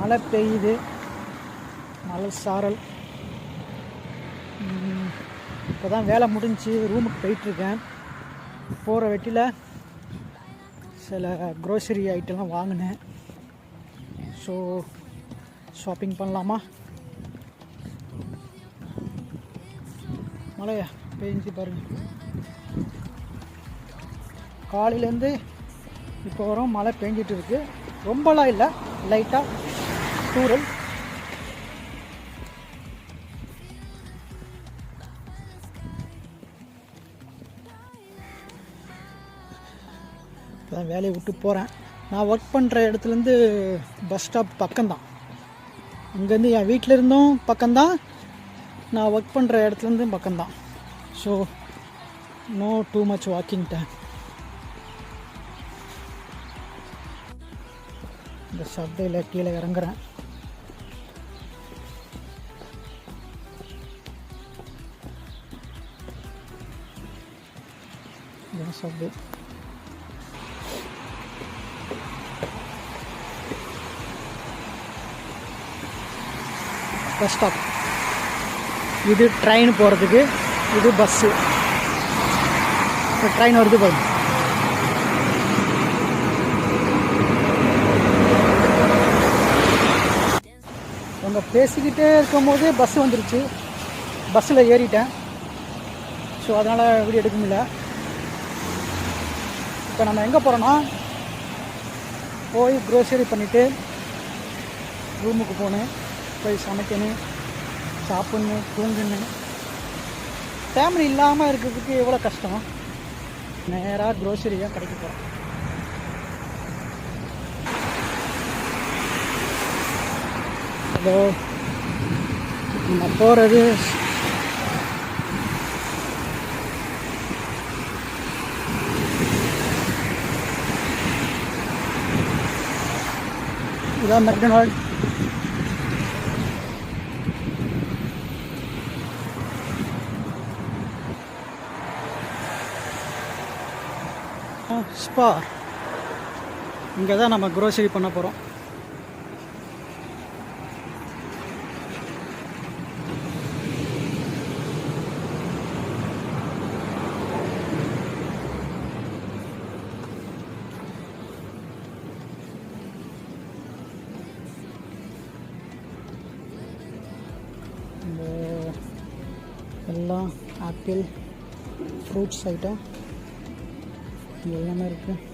மழை பெய்யுது, மழை சாரல். இப்போ தான் வேலை முடிஞ்சு ரூமுக்கு போயிட்டுருக்கேன். போகிற வெட்டியில் சில க்ரோசரி ஐட்டம்லாம் வாங்கினேன். ஸோ ஷாப்பிங் பண்ணலாமா? மழையா பெஞ்சு பாருங்கள். காலையிலேருந்து இப்போ வரும் மழை பெஞ்சிட்டு இருக்கு. ரொம்பலாம் இல்லை, லைட்டாக தூறல். இப்போ தான் வேலையை விட்டு போகிறேன். நான் ஒர்க் பண்ணுற இடத்துலேருந்து பஸ் ஸ்டாப் பக்கம்தான். இங்கேருந்து என் வீட்டில் இருந்தும் பக்கம்தான், நான் ஒர்க் பண்ணுற இடத்துலேருந்தும் பக்கம்தான். So no too much walking time. இந்த சப்வேயில் கீழே இறங்குறேன். இதுதான் சப்வே. Bus stop. இது ட்ரெயின் போகிறதுக்கு, இது பஸ்ஸு. இப்போ ட்ரெயின் வருது பாருங்க. அவங்க பேசிக்கிட்டே இருக்கும் போதே பஸ் வந்துருச்சு. பஸ்ஸில் ஏறிட்டேன். ஸோ அதனால் வீடியோ எடுக்க முடியல. இப்போ நம்ம எங்கே போகிறோன்னா, போய் க்ரோசரி பண்ணிவிட்டு ரூமுக்கு போகணும். போய் சமைக்கணும், சாப்பிட்ணும், தூங்கணும். ஃபேமிலி இல்லாமல் இருக்கிறதுக்கு எவ்வளோ கஷ்டம். நேராக க்ரோசரியாக கிடைக்க போகிறோம். ஹலோ, நம்ம போகிறது இதான் மெக்டொனால்ட். ஸ்பா. இங்கே தான் நம்ம க்ரோசரி பண்ண போகிறோம். எல்லாம் ஆப்பிள், ஃப்ரூட்ஸ் ஐட்டம் எல்லாமே இருக்குது.